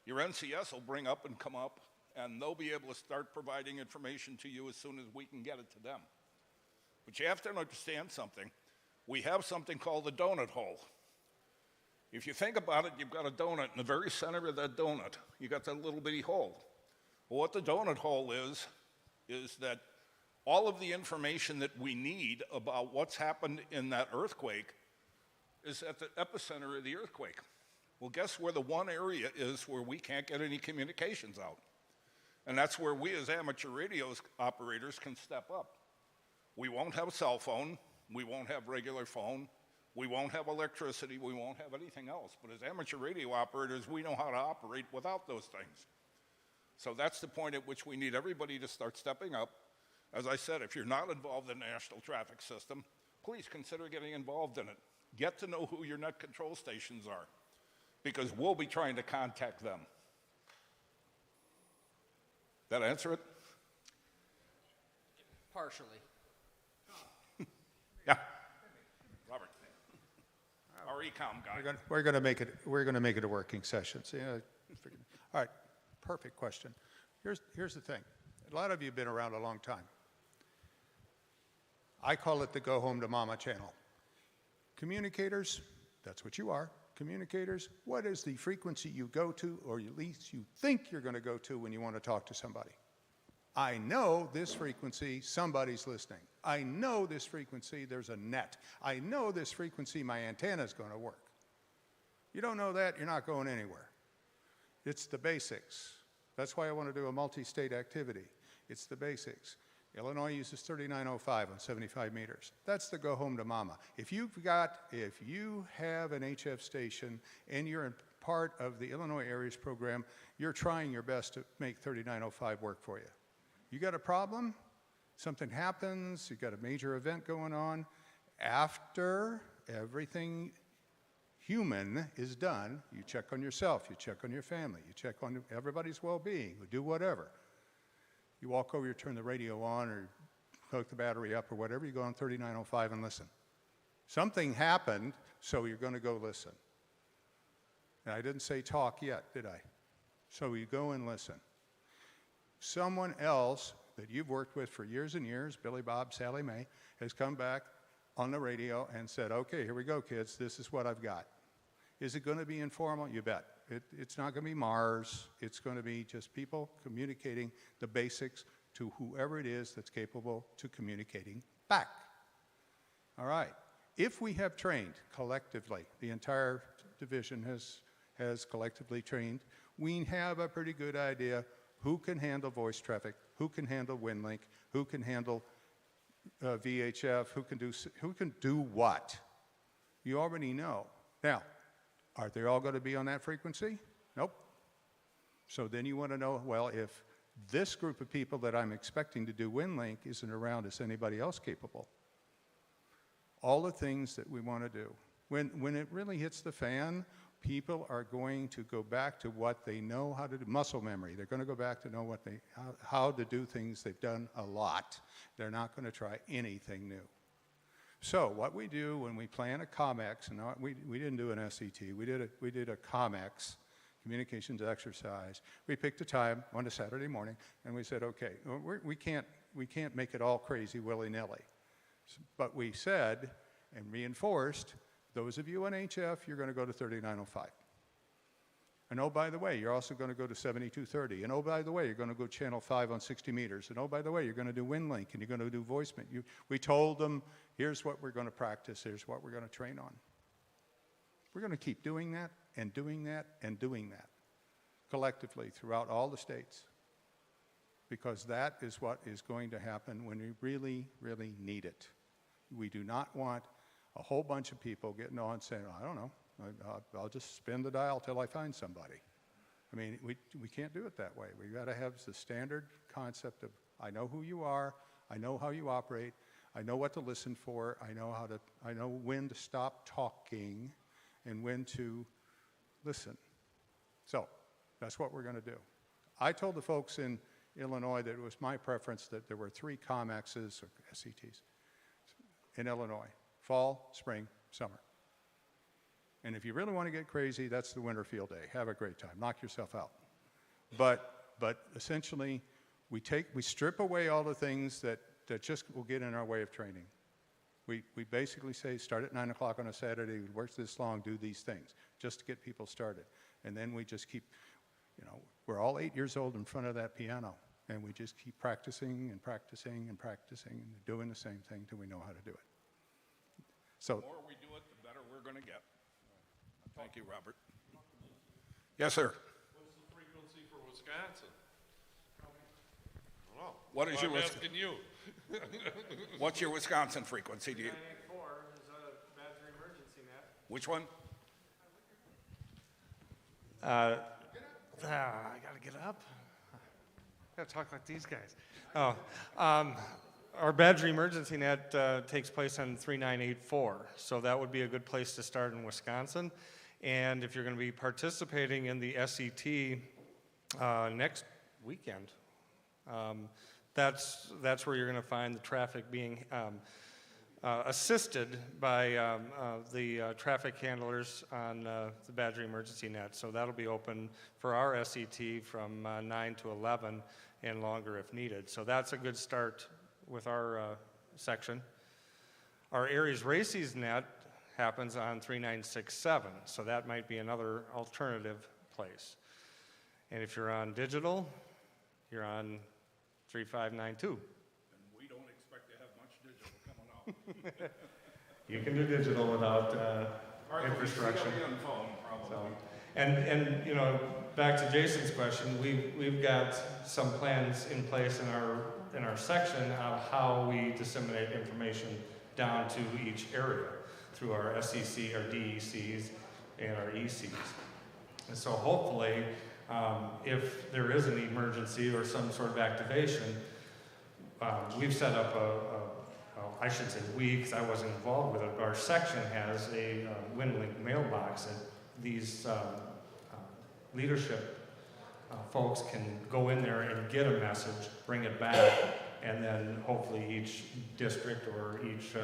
Your NCS will bring up and come up, and they'll be able to start providing information to you as soon as we can get it to them. But you have to understand something. We have something called the donut hole. If you think about it, you've got a donut. In the very center of that donut, you got that little bitty hole. Well, what the donut hole is that all of the information that we need about what's happened in that earthquake is at the epicenter of the earthquake. Well, guess where the one area is where we can't get any communications out? And that's where we as amateur radio operators can step up. We won't have a cell phone. We won't have regular phone. We won't have electricity. We won't have anything else. But as amateur radio operators, we know how to operate without those things. So that's the point at which we need everybody to start stepping up. As I said, if you're not involved in the national traffic system, please consider getting involved in it. Get to know who your net control stations are, because we'll be trying to contact them. That answer it? Partially. Yeah. Robert. Our econ guy. We're going to make it. We're going to make it a working session. So, all right. Perfect question. Here's the thing. A lot of you have been around a long time. I call it the Go Home to Mama channel. Communicators, that's what you are. Communicators, what is the frequency you go to, or at least you think you're going to go to when you want to talk to somebody? I know this frequency, somebody's listening. I know this frequency, there's a net. I know this frequency, my antenna is going to work. You don't know that, you're not going anywhere. It's the basics. That's why I want to do a multi-state activity. It's the basics. Illinois uses 3905 on 75 meters. That's the Go Home to Mama. If you have an HF station and you're in part of the Illinois Areas program, you're trying your best to make 3905 work for you. You got a problem, something happens, you got a major event going on, after everything human is done, you check on yourself, you check on your family, you check on everybody's well-being, you do whatever. You walk over, you turn the radio on or hook the battery up or whatever, you go on 3905 and listen. Something happened, so you're going to go listen. And I didn't say talk yet, did I? So you go and listen. Someone else that you've worked with for years and years, Billy Bob, Sally Mae, has come back on the radio and said, okay, here we go, kids, this is what I've got. Is it going to be informal? You bet. It's not going to be Mars. It's going to be just people communicating the basics to whoever it is that's capable to communicating back. All right. If we have trained collectively, the entire division has collectively trained, we have a pretty good idea who can handle voice traffic, who can handle WinLink, who can handle VHF, who can do what. You already know. Now, are they all going to be on that frequency? Nope. So then you want to know, well, if this group of people that I'm expecting to do WinLink isn't around, is anybody else capable? All the things that we want to do. When it really hits the fan, people are going to go back to what they know how to do. Muscle memory. They're going to go back to know how to do things they've done a lot. They're not going to try anything new. So what we do when we plan a COMEX, and we didn't do an SET, we did a COMEX, communications exercise. We picked a time on a Saturday morning, and we said, okay, we can't make it all crazy willy-nilly. But we said and reinforced, those of you on HF, you're going to go to 3905. And oh, by the way, you're also going to go to 7230. And oh, by the way, you're going to go channel 5 on 60 meters. And oh, by the way, you're going to do WinLink, and you're going to do voicemail. We told them, here's what we're going to practice, here's what we're going to train on. We're going to keep doing that and doing that and doing that collectively throughout all the states, because that is what is going to happen when we really, really need it. We do not want a whole bunch of people getting on saying, oh, I don't know, I'll just spin the dial till I find somebody. I mean, we can't do it that way. We've got to have the standard concept of, I know who you are, I know how you operate, I know what to listen for, I know when to stop talking and when to listen. So that's what we're going to do. I told the folks in Illinois that it was my preference that there were 3 COMEXs or SETs in Illinois: fall, spring, summer. And if you really want to get crazy, that's the winter field day. Have a great time. Knock yourself out. But essentially, we strip away all the things that just will get in our way of training. We basically say, start at 9 o'clock on a Saturday, work this long, do these things, just to get people started. And then we just keep, we're all 8 years old in front of that piano, and we just keep practicing and practicing and practicing and doing the same thing till we know how to do it. So, the more we do it, the better we're going to get. Thank you, Robert. Yes, sir. What's the frequency for Wisconsin? I don't know. What is I'm asking you. What's your Wisconsin frequency? 984 is a battery emergency net. Which one? I got to get up. I got to talk like these guys. Our battery emergency net takes place on 3984, so that would be a good place to start in Wisconsin. And if you're going to be participating in the SET next weekend, That's where you're going to find the traffic being assisted by the traffic handlers on the Badger Emergency Net. So that'll be open for our SET from 9 to 11 and longer if needed. So that's a good start with our section. Our Aries Races Net happens on 3967, so that might be another alternative place. And if you're on digital, you're on 3592. And we don't expect to have much digital coming out. You can do digital without infrastructure. And phone, probably. So, and you know, back to Jason's question, we've got some plans in place in our section of how we disseminate information down to each area through our SEC, our DECs, and our ECs. And so hopefully, if there is an emergency or some sort of activation, we've set up I should say we, because I wasn't involved with it, but our section has a WinLink mailbox that these leadership folks can go in there and get a message, bring it back, and then hopefully each district or each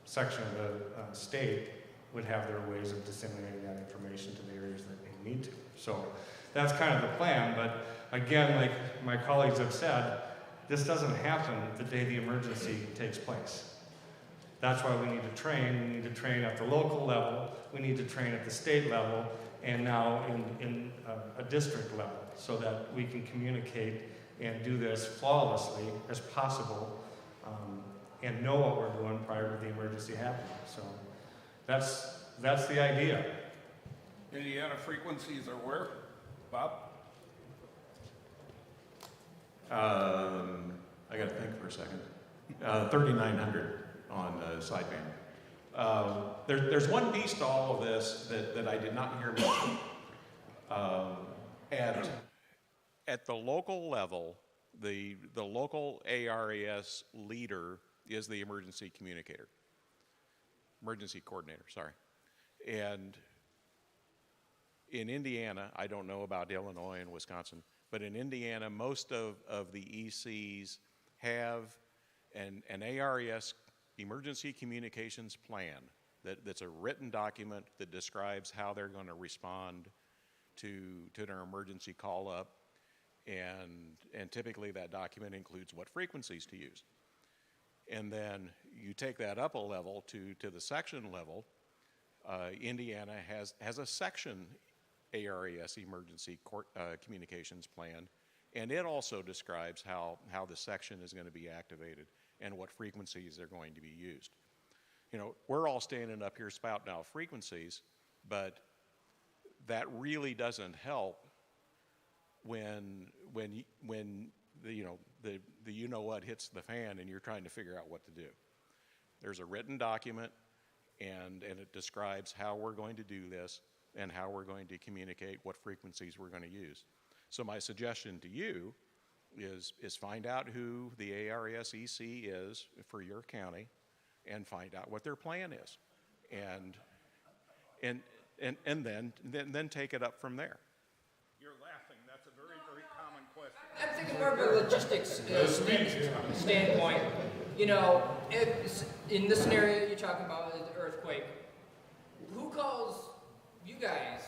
section of the state would have their ways of disseminating that information to the areas that they need to. So that's kind of the plan, but again, like my colleagues have said, this doesn't happen the day the emergency takes place. That's why we need to train. We need to train at the local level, we need to train at the state level, and now in a district level, so that we can communicate and do this flawlessly as possible, and know what we're doing prior to the emergency happening. So that's the idea. Indiana frequencies are where? Bob? I got to think for a second. 3,900 on sideband. There's one piece to all of this that I did not hear mentioned. At the local level, the local ARRS leader is the emergency coordinator, sorry. And in Indiana, I don't know about Illinois and Wisconsin, but in Indiana, most of the ECs have an ARRS emergency communications plan that's a written document that describes how they're going to respond to an emergency call up, and typically that document includes what frequencies to use. And then you take that up a level to the section level. Indiana has a section ARRS emergency communications plan, and it also describes how the section is going to be activated and what frequencies are going to be used. You know, we're all standing up here spouting out frequencies, but that really doesn't help when the you know what hits the fan and you're trying to figure out what to do. There's a written document, and it describes how we're going to do this and how we're going to communicate what frequencies we're going to use. So my suggestion to you is find out who the ARRS EC is for your county and find out what their plan is, and then take it up from there. You're laughing. That's a very, very common question. I'm thinking more of a logistics standpoint. You know, if in this scenario you're talking about the earthquake, who calls you guys?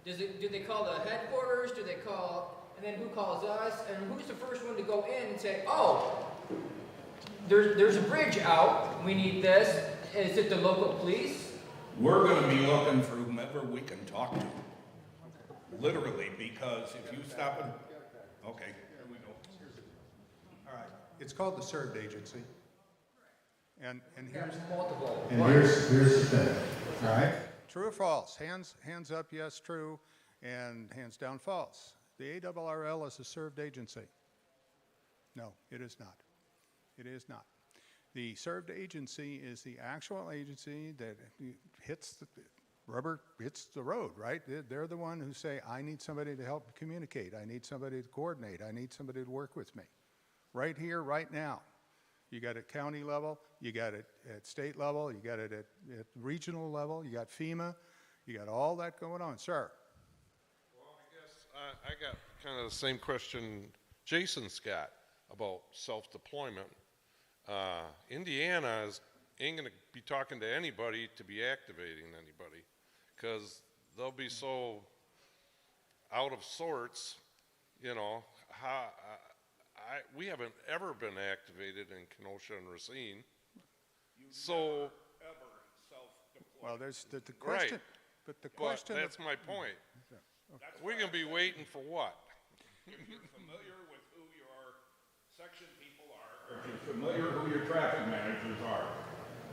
Do they call the headquarters? Do they call, and then who calls us? And who's the first one to go in and say, oh, there's a bridge out, we need this? Is it the local police? We're going to be looking for whomever we can talk to. Literally, because if you stop and, okay, here we go. All right, it's called the served agency. And here's multiple. here's the thing. All right. True or false? Hands up, yes, true, and hands down, false. The ARRL is a served agency. No, it is not. It is not. The served agency is the actual agency that hits the rubber hits the road, right? They're the one who say, I need somebody to help communicate. I need somebody to coordinate. I need somebody to work with me. Right here, right now. You got it at county level, you got it at state level, you got it at regional level, you got FEMA, you got all that going on. Sir? Well, I guess I got kind of the same question Jason Scott about self-deployment. Indiana ain't going to be talking to anybody to be activating anybody, because they'll be so out of sorts, you know. We haven't ever been activated in Kenosha and Racine. So, Ever self-deployed. Well, there's the question, right. but the question. But that's my point. We're going to be waiting for what? If you're familiar with who your section people are, or if you're familiar who your traffic managers are,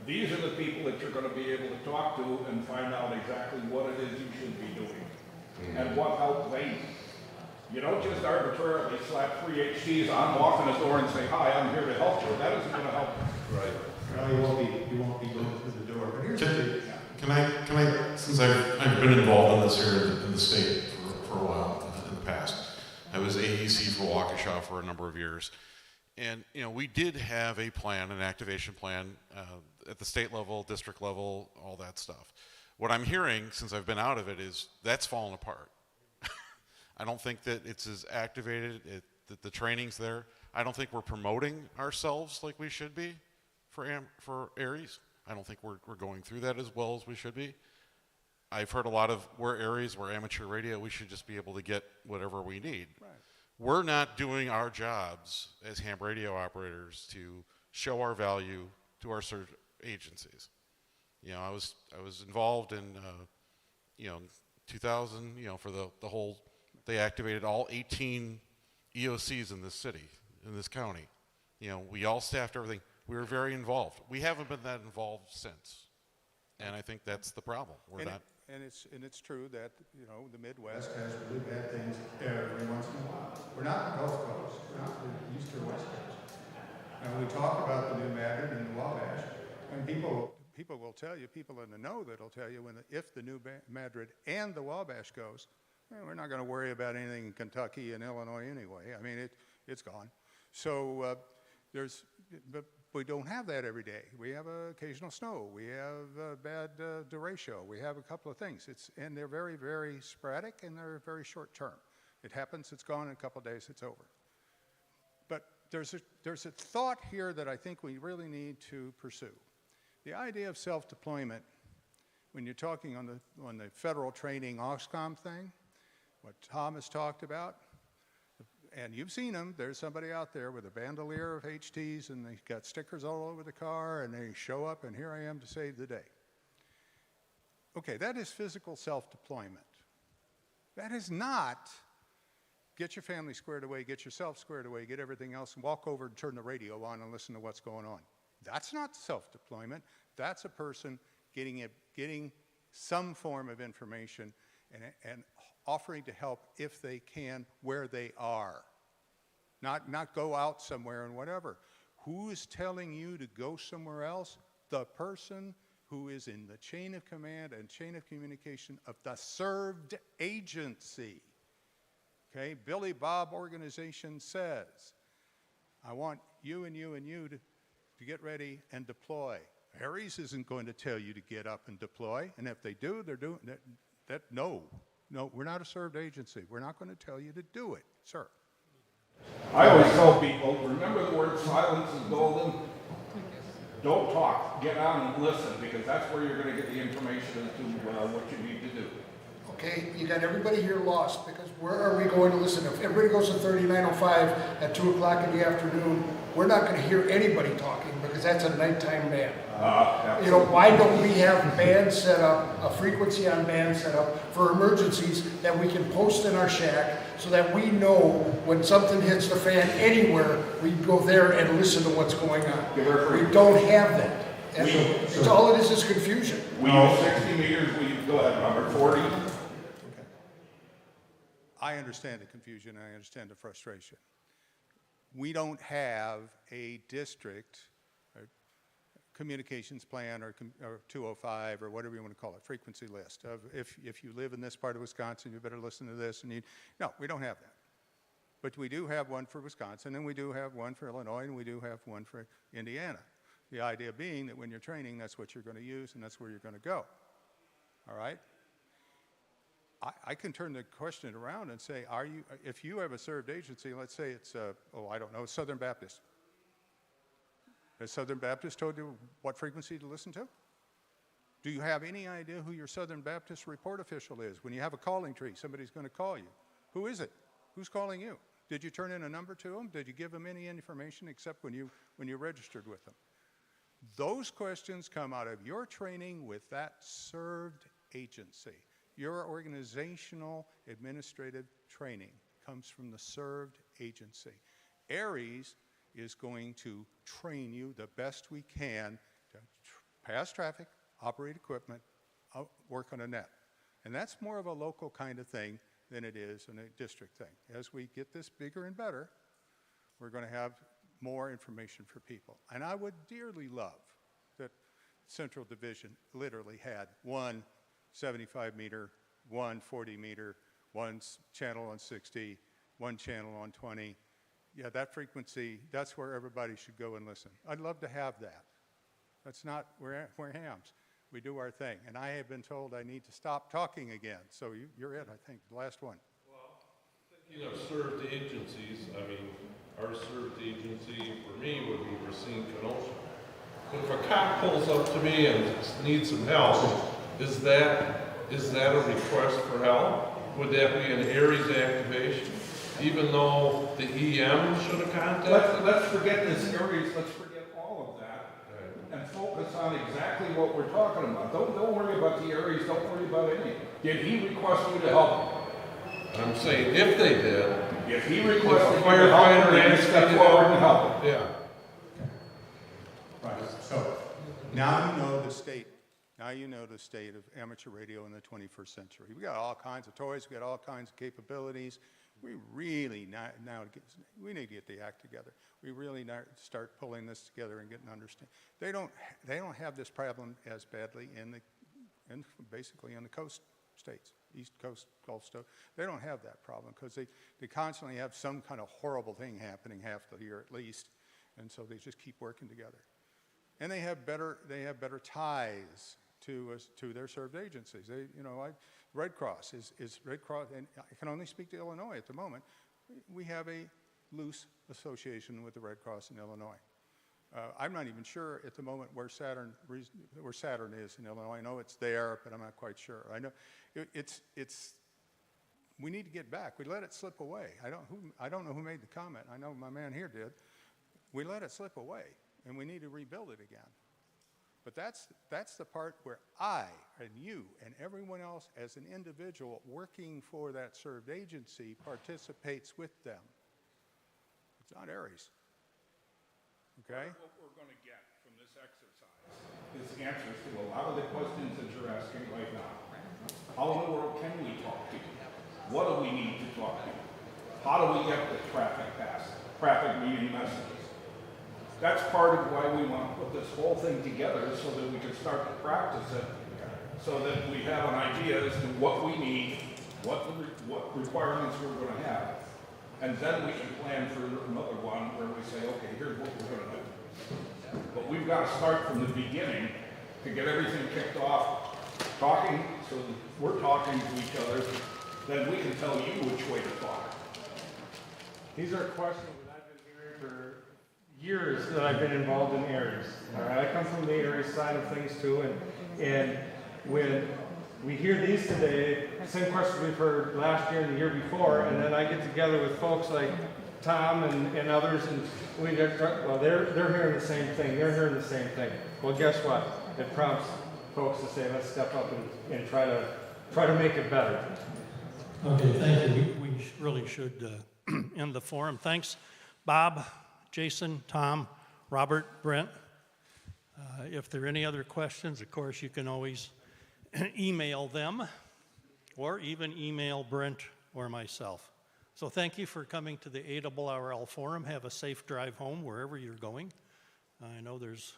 these are the people that you're going to be able to talk to and find out exactly what it is you should be doing and what help they need. You don't just arbitrarily slap 3 HTs on, walk in the door and say, hi, I'm here to help you. That isn't going to help you. Right. Well, you won't be going through the door, but here's the thing. Can I, since I've been involved in this here in the state for a while in the past, I was AEC for Waukesha for a number of years. And, you know, we did have a plan, an activation plan at the state level, district level, all that stuff. What I'm hearing since I've been out of it is that's fallen apart. I don't think that it's as activated, that the training's there. I don't think we're promoting ourselves like we should be for Aries. I don't think we're going through that as well as we should be. I've heard a lot of we're Aries, we're amateur radio, we should just be able to get whatever we need. Right. We're not doing our jobs as ham radio operators to show our value to our search agencies. You know, I was involved in, 2000, for the whole, they activated all 18 EOCs in this city, in this county. You know, we all staffed everything. We were very involved. We haven't been that involved since. And I think that's the problem. We're not. And it's true that, the Midwest has really bad things every once in a while. We're not the Gulf Coast. We're not the East or West Coast. And we talk about the New Madrid and the Wabash, and people will tell you, people in the know that'll tell you if the New Madrid and the Wabash goes, we're not going to worry about anything in Kentucky and Illinois anyway. I mean, it's gone. So but we don't have that every day. We have occasional snow. We have bad derecho. We have a couple of things. And they're very, very sporadic, and they're very short term. It happens, it's gone in a couple of days, it's over. But there's a thought here that I think we really need to pursue. The idea of self-deployment, when you're talking on the federal training OXCOM thing, what Thom has talked about, and you've seen them, there's somebody out there with a bandolier of HTs, and they've got stickers all over the car, and they show up, and here I am to save the day. Okay, that is physical self-deployment. That is not get your family squared away, get yourself squared away, get everything else, and walk over and turn the radio on and listen to what's going on. That's not self-deployment. That's a person getting some form of information and offering to help if they can where they are. Not go out somewhere and whatever. Who is telling you to go somewhere else? The person who is in the chain of command and chain of communication of the served agency. Okay, Billy Bob organization says, I want you and you and you to get ready and deploy. Aries isn't going to tell you to get up and deploy, and if they do, they're doing that. No, we're not a served agency. We're not going to tell you to do it, sir. I always tell people, remember the word silence is golden. Don't talk. Get on and listen, because that's where you're going to get the information as to what you need to do. Okay, you got everybody here lost, because where are we going to listen? If everybody goes to 3905 at 2 o'clock in the afternoon, we're not going to hear anybody talking, because that's a nighttime band. Why don't we have bands set up, a frequency on band set up for emergencies that we can post in our shack so that we know when something hits the fan anywhere, we go there and listen to what's going on. We don't have that. And all it is confusion. We use 60 meters, go ahead, Robert, 40. Okay. I understand the confusion, I understand the frustration. We don't have a district communications plan or 205 or whatever you want to call it, frequency list of if you live in this part of Wisconsin, you better listen to this. No, we don't have that. But we do have one for Wisconsin, and we do have one for Illinois, and we do have one for Indiana. The idea being that when you're training, that's what you're going to use, and that's where you're going to go. All right? I can turn the question around and say, if you have a served agency, let's say it's, I don't know, Southern Baptist. Has Southern Baptist told you what frequency to listen to? Do you have any idea who your Southern Baptist report official is? When you have a calling tree, somebody's going to call you. Who is it? Who's calling you? Did you turn in a number to them? Did you give them any information except when you registered with them? Those questions come out of your training with that served agency. Your organizational administrative training comes from the served agency. ARRL is going to train you the best we can to pass traffic, operate equipment, work on a net. And that's more of a local kind of thing than it is a district thing. As we get this bigger and better, we're going to have more information for people. And I would dearly love that Central Division literally had one 75-meter, one 40-meter, one channel on 60, one channel on 20. Yeah, that frequency, that's where everybody should go and listen. I'd love to have that. That's not, we're hams. We do our thing. And I have been told I need to stop talking again. So you're it, I think, the last one. Well, thinking of served agencies, I mean, our served agency for me would be Racine Kenosha. If a cop pulls up to me and needs some help, is that a request for help? Would that be an ARRL activation? Even though the EM should have contacted? Let's forget this ARRL, let's forget all of that and focus on exactly what we're talking about. Don't worry about the ARRLs, don't worry about anything. Did he request you to help him? I'm saying if they did. If he requested a firefighter you to step forward and help him. Yeah. Right. So now you know the state. Now you know the state of amateur radio in the 21st century. We got all kinds of toys. We got all kinds of capabilities. We really we need to get the act together. We really start pulling this together and getting understand. They don't have this problem as badly basically in the coast states, East Coast, Gulf Coast. They don't have that problem because they constantly have some kind of horrible thing happening half the year at least, and so they just keep working together. And they have better ties to their served agencies. Red Cross is Red Cross, and I can only speak to Illinois at the moment. We have a loose association with the Red Cross in Illinois. I'm not even sure at the moment where Saturn is in Illinois. I know it's there, but I'm not quite sure. I know we need to get back. We let it slip away. I don't know who made the comment. I know my man here did. We let it slip away, and we need to rebuild it again. But that's the part where I and you and everyone else as an individual working for that served agency participates with them. It's not ARRL. Okay? What we're going to get from this exercise is answers to a lot of the questions that you're asking right now. How in the world can we talk to you? What do we need to talk to you? How do we get the traffic passed? Traffic meeting messages. That's part of why we want to put this whole thing together so that we can start to practice it, so that we have an idea as to what we need, what requirements we're going to have, and then we can plan for another one where we say, okay, here's what we're going to do. But we've got to start from the beginning to get everything kicked off, talking, so that we're talking to each other, then we can tell you which way to talk. These are questions that I've been hearing for years that I've been involved in ARRLs. All right, I come from the ARRL side of things too, and when we hear these today, same questions we've heard last year and the year before, and then I get together with folks like Thom and others, and we get, well, they're hearing the same thing. They're hearing the same thing. Well, guess what? It prompts folks to say, let's step up and try to make it better. Okay, thank you. We really should end the forum. Thanks, Bob, Jason, Thom, Robert, Brent. If there are any other questions, of course, you can always email them or even email Brent or myself. So thank you for coming to the ARRL Forum. Have a safe drive home wherever you're going. I know there's,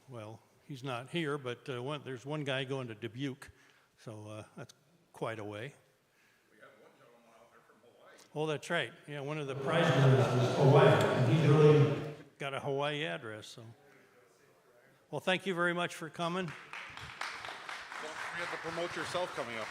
well, he's not here, but there's one guy going to Dubuque, so that's quite a way. Oh, that's right. Yeah, one of the prize winners was Hawaii, and he's really got a Hawaii address. So, well, thank you very much for coming. Don't forget to promote yourself coming up.